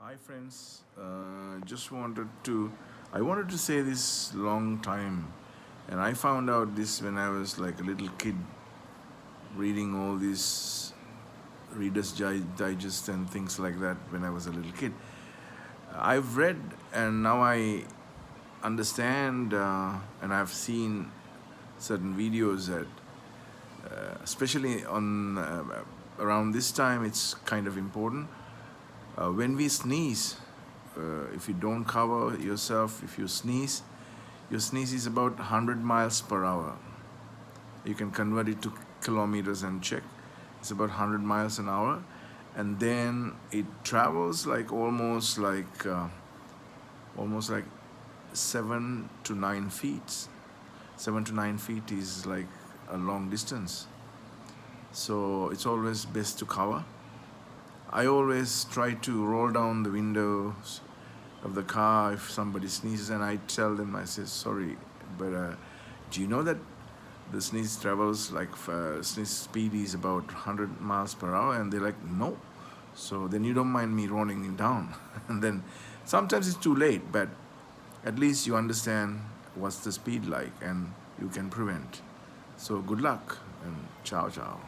Hi friends, I wanted to say this long time, and I found out this when I was like a little kid reading all these Digest and things like that when I was a little kid. I've read and now I understand and I've seen certain videos that especially on around this time it's kind of important. When we sneeze, if you don't cover yourself, if you sneeze, your sneeze is about 100 miles per hour. You can convert it to kilometers and check. It's about 100 miles an hour. And then it travels like almost like 7 to 9 feet. 7 to 9 feet is like a long distance. So it's always best to cover. I always try to roll down the windows of the car if somebody sneezes, and I tell them, I say, sorry, but do you know that the sneeze travels like sneeze speed is about 100 miles per hour? And they're like, no. So then you don't mind me rolling it down. And then sometimes it's too late, but at least you understand what's the speed like and you can prevent. So good luck and ciao ciao.